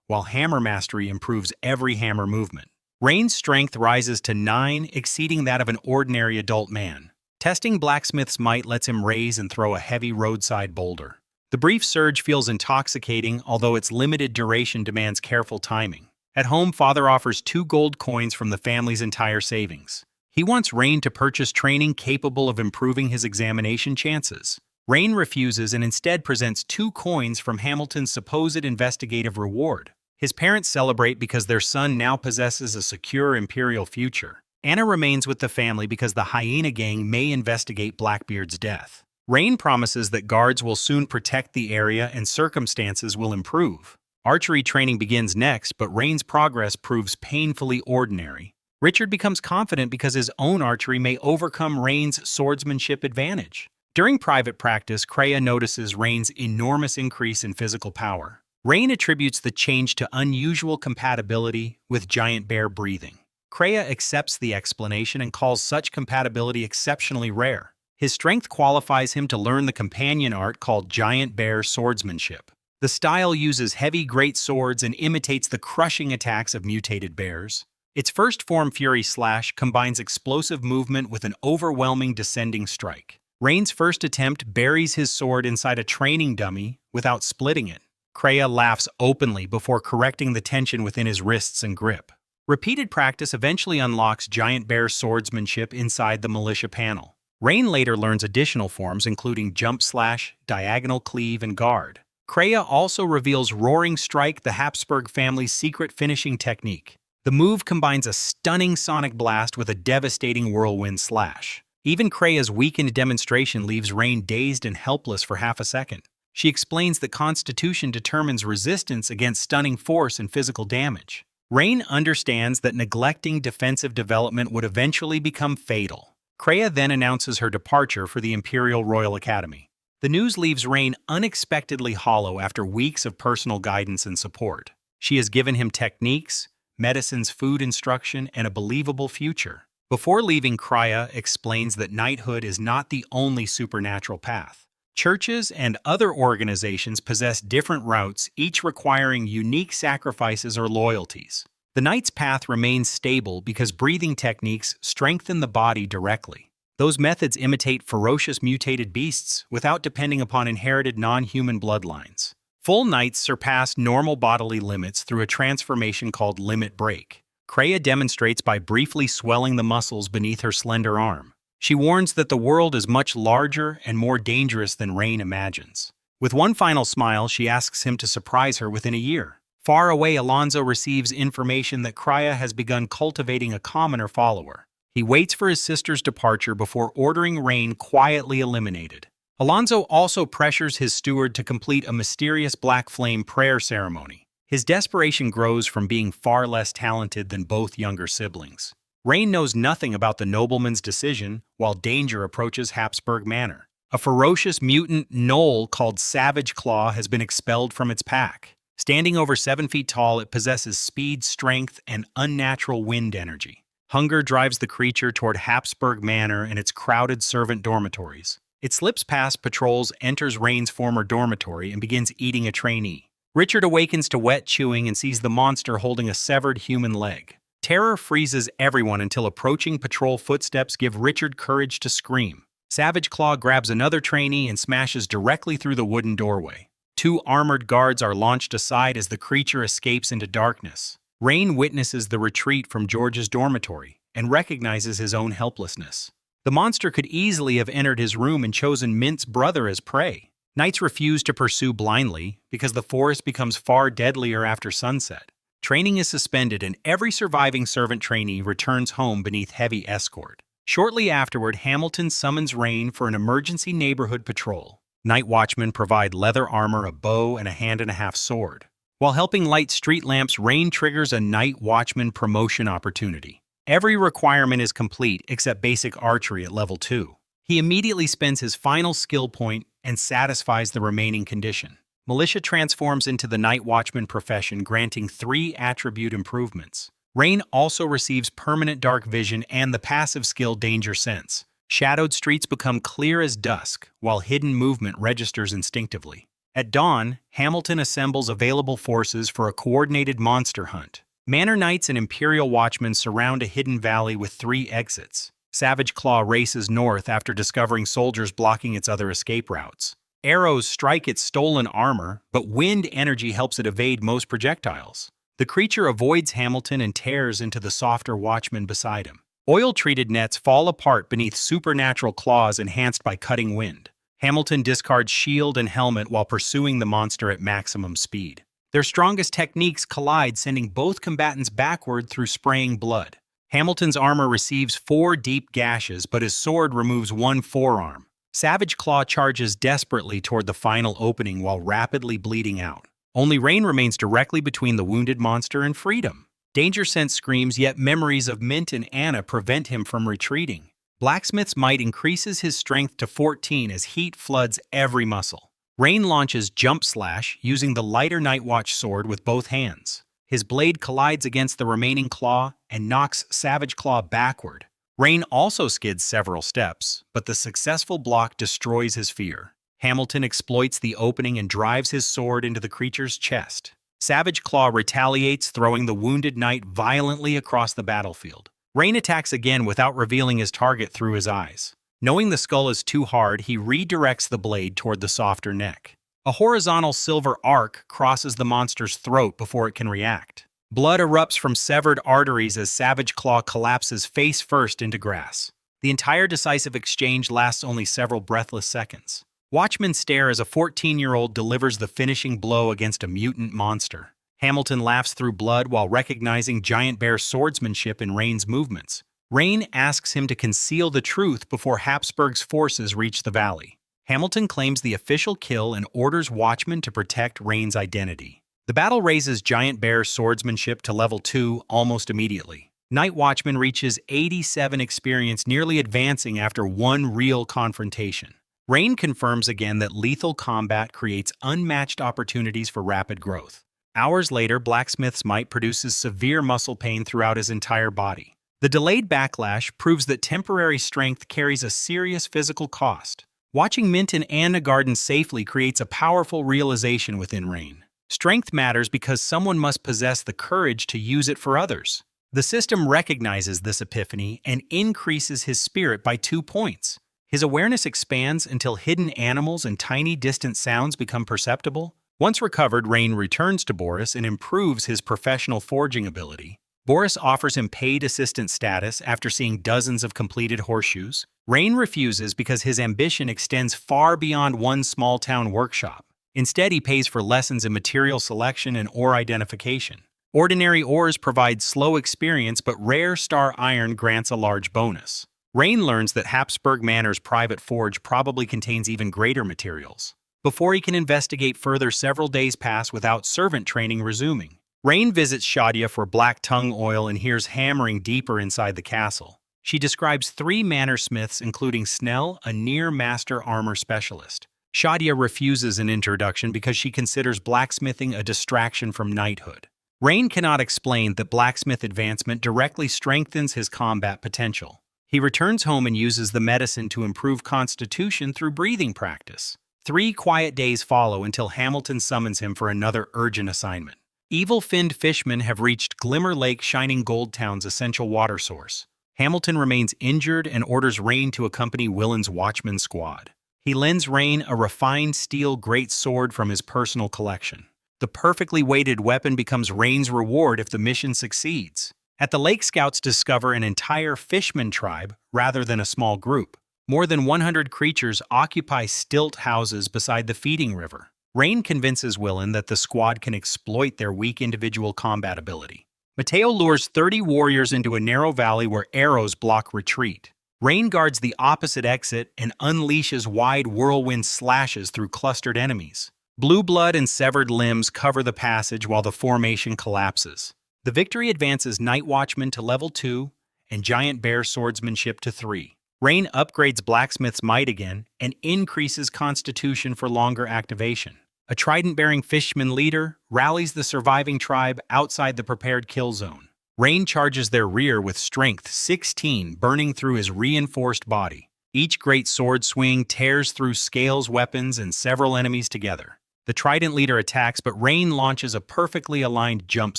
while hammer mastery improves every hammer movement. Rain's strength rises to 9, exceeding that of an ordinary adult man. Testing blacksmith's might lets him raise and throw a heavy roadside boulder. The brief surge feels intoxicating, although its limited duration demands careful timing. At home, Father offers 2 gold coins from the family's entire savings. He wants Rain to purchase training capable of improving his examination chances. Rain refuses and instead presents 2 coins from Hamilton's supposed investigative reward. His parents celebrate because their son now possesses a secure imperial future. Anna remains with the family because the hyena gang may investigate Blackbeard's death. Rain promises that guards will soon protect the area and circumstances will improve. Archery training begins next, but Rain's progress proves painfully ordinary. Richard becomes confident because his own archery may overcome Rain's swordsmanship advantage. During private practice, Krya notices Rain's enormous increase in physical power. Rain attributes the change to unusual compatibility with giant bear breathing. Krya accepts the explanation and calls such compatibility exceptionally rare. His strength qualifies him to learn the companion art called giant bear swordsmanship. The style uses heavy great swords and imitates the crushing attacks of mutated bears. Its first form, Fury Slash, combines explosive movement with an overwhelming descending strike. Rain's first attempt buries his sword inside a training dummy without splitting it. Kreia laughs openly before correcting the tension within his wrists and grip. Repeated practice eventually unlocks Giant Bear's swordsmanship inside the militia panel. Rain later learns additional forms including jump slash, diagonal cleave, and guard. Kreia also reveals Roaring Strike, the Habsburg family's secret finishing technique. The move combines a stunning sonic blast with a devastating whirlwind slash. Even Kreia's weakened demonstration leaves Rain dazed and helpless for half a second. She explains that Constitution determines resistance against stunning force and physical damage. Rain understands that neglecting defensive development would eventually become fatal. Kreia then announces her departure for the Imperial Royal Academy. The news leaves Rain unexpectedly hollow after weeks of personal guidance and support. She has given him techniques, medicines, food instruction, and a believable future. Before leaving, Kreia explains that knighthood is not the only supernatural path. Churches and other organizations possess different routes, each requiring unique sacrifices or loyalties. The knight's path remains stable because breathing techniques strengthen the body directly. Those methods imitate ferocious mutated beasts without depending upon inherited non-human bloodlines. Full knights surpass normal bodily limits through a transformation called limit break. Kreia demonstrates by briefly swelling the muscles beneath her slender arm. She warns that the world is much larger and more dangerous than Rain imagines. With one final smile, she asks him to surprise her within a year. Far away, Alonso receives information that Kreia has begun cultivating a commoner follower. He waits for his sister's departure before ordering Rain quietly eliminated. Alonso also pressures his steward to complete a mysterious black flame prayer ceremony. His desperation grows from being far less talented than both younger siblings. Rain knows nothing about the nobleman's decision while danger approaches Habsburg Manor. A ferocious mutant gnoll called Savage Claw has been expelled from its pack. Standing over 7 feet tall, it possesses speed, strength, and unnatural wind energy. Hunger drives the creature toward Habsburg Manor and its crowded servant dormitories. It slips past patrols, enters Rain's former dormitory, and begins eating a trainee. Richard awakens to wet chewing and sees the monster holding a severed human leg. Terror freezes everyone until approaching patrol footsteps give Richard courage to scream. Savage Claw grabs another trainee and smashes directly through the wooden doorway. 2 armored guards are launched aside as the creature escapes into darkness. Rain witnesses the retreat from George's dormitory and recognizes his own helplessness. The monster could easily have entered his room and chosen Mint's brother as prey. Knights refuse to pursue blindly because the forest becomes far deadlier after sunset. Training is suspended and every surviving servant trainee returns home beneath heavy escort. Shortly afterward, Hamilton summons Rain for an emergency neighborhood patrol. Night watchmen provide leather armor, a bow, and a hand-and-a-half sword. While helping light street lamps, Rain triggers a night watchman promotion opportunity. Every requirement is complete except basic archery at level 2. He immediately spends his final skill point and satisfies the remaining condition. Militia transforms into the night watchman profession, granting 3 attribute improvements. Rain also receives permanent dark vision and the passive skill Danger Sense. Shadowed streets become clear as dusk, while hidden movement registers instinctively. At dawn, Hamilton assembles available forces for a coordinated monster hunt. Manor Knights and Imperial Watchmen surround a hidden valley with 3 exits. Savage Claw races north after discovering soldiers blocking its other escape routes. Arrows strike its stolen armor, but wind energy helps it evade most projectiles. The creature avoids Hamilton and tears into the softer watchman beside him. Oil-treated nets fall apart beneath supernatural claws enhanced by cutting wind. Hamilton discards shield and helmet while pursuing the monster at maximum speed. Their strongest techniques collide, sending both combatants backward through spraying blood. Hamilton's armor receives 4 deep gashes, but his sword removes 1 forearm. Savage Claw charges desperately toward the final opening while rapidly bleeding out. Only Rain remains directly between the wounded monster and freedom. Danger Sense screams, yet memories of Mint and Anna prevent him from retreating. Blacksmith's might increases his strength to 14 as heat floods every muscle. Rain launches Jump Slash using the lighter Nightwatch sword with both hands. His blade collides against the remaining claw and knocks Savage Claw backward. Rain also skids several steps, but the successful block destroys his fear. Hamilton exploits the opening and drives his sword into the creature's chest. Savage Claw retaliates, throwing the wounded knight violently across the battlefield. Rain attacks again without revealing his target through his eyes. Knowing the skull is too hard, he redirects the blade toward the softer neck. A horizontal silver arc crosses the monster's throat before it can react. Blood erupts from severed arteries as Savage Claw collapses face first into grass. The entire decisive exchange lasts only several breathless seconds. Watchmen stare as a 14-year-old delivers the finishing blow against a mutant monster. Hamilton laughs through blood while recognizing Giant Bear's swordsmanship in Rain's movements. Rain asks him to conceal the truth before Habsburg's forces reach the valley. Hamilton claims the official kill and orders Watchmen to protect Rain's identity. The battle raises Giant Bear's swordsmanship to level 2 almost immediately. Night Watchman reaches 87 experience, nearly advancing after one real confrontation. Rain confirms again that lethal combat creates unmatched opportunities for rapid growth. Hours later, Blacksmith's might produces severe muscle pain throughout his entire body. The delayed backlash proves that temporary strength carries a serious physical cost. Watching Minton and a garden safely creates a powerful realization within Rain. Strength matters because someone must possess the courage to use it for others. The system recognizes this epiphany and increases his spirit by 2 points. His awareness expands until hidden animals and tiny distant sounds become perceptible. Once recovered, Rain returns to Boris and improves his professional forging ability. Boris offers him paid assistant status after seeing dozens of completed horseshoes. Rain refuses because his ambition extends far beyond one small-town workshop. Instead, he pays for lessons in material selection and ore identification. Ordinary ores provide slow experience, but rare star iron grants a large bonus. Rain learns that Habsburg Manor's private forge probably contains even greater materials. Before he can investigate further, several days pass without servant training resuming. Rain visits Shadia for black tongue oil and hears hammering deeper inside the castle. She describes 3 manor smiths, including Snell, a near-master armor specialist. Shadia refuses an introduction because she considers blacksmithing a distraction from knighthood. Rain cannot explain that blacksmith advancement directly strengthens his combat potential. He returns home and uses the medicine to improve constitution through breathing practice. 3 quiet days follow until Hamilton summons him for another urgent assignment. Evil-finned fishmen have reached Glimmer Lake, Shining Gold Town's essential water source. Hamilton remains injured and orders Rain to accompany Willen's Watchman squad. He lends Rain a refined steel great sword from his personal collection. The perfectly weighted weapon becomes Rain's reward if the mission succeeds. At the lake, scouts discover an entire Fishman tribe rather than a small group. More than 100 creatures occupy stilt houses beside the feeding river. Rain convinces Willen that the squad can exploit their weak individual combat ability. Mateo lures 30 warriors into a narrow valley where arrows block retreat. Rain guards the opposite exit and unleashes wide whirlwind slashes through clustered enemies. Blue blood and severed limbs cover the passage while the formation collapses. The victory advances Night Watchman to level 2 and Giant Bear swordsmanship to 3. Rain upgrades Blacksmith's might again and increases constitution for longer activation. A trident-bearing Fishman leader rallies the surviving tribe outside the prepared kill zone. Rain charges their rear with strength 16, burning through his reinforced body. Each great sword swing tears through scales, weapons, and several enemies together. The trident leader attacks, but Rain launches a perfectly aligned jump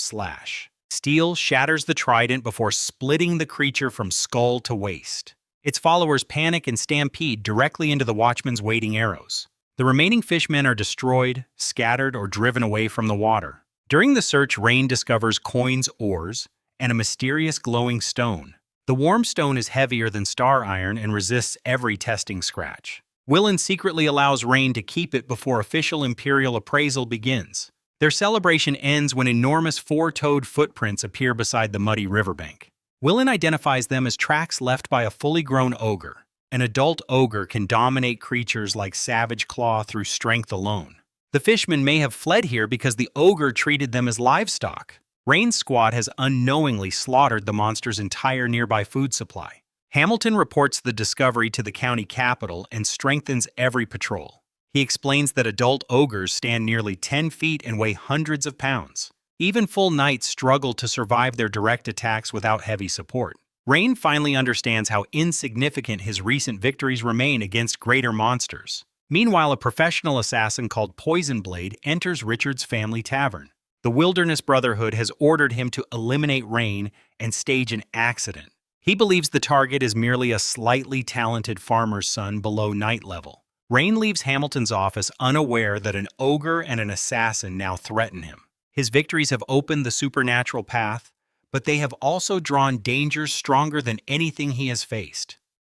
slash. Steel shatters the trident before splitting the creature from skull to waist. Its followers panic and stampede directly into the Watchman's waiting arrows. The remaining fishmen are destroyed, scattered, or driven away from the water. During the search, Rain discovers coins, ores, and a mysterious glowing stone. The warm stone is heavier than star iron and resists every testing scratch. Willen secretly allows Rain to keep it before official Imperial appraisal begins. Their celebration ends when enormous 4-toed footprints appear beside the muddy riverbank. Willen identifies them as tracks left by a fully grown ogre. An adult ogre can dominate creatures like Savage Claw through strength alone. The fishmen may have fled here because the ogre treated them as livestock. Rain's squad has unknowingly slaughtered the monster's entire nearby food supply. Hamilton reports the discovery to the county capital and strengthens every patrol. He explains that adult ogres stand nearly 10 feet and weigh hundreds of pounds. Even full knights struggle to survive their direct attacks without heavy support. Rain finally understands how insignificant his recent victories remain against greater monsters. Meanwhile, a professional assassin called Poison Blade enters Richard's family tavern. The Wilderness Brotherhood has ordered him to eliminate Rain and stage an accident. He believes the target is merely a slightly talented farmer's son below night level. Rain leaves Hamilton's office unaware that an ogre and an assassin now threaten him. His victories have opened the supernatural path, but they have also drawn dangers stronger than anything he has faced.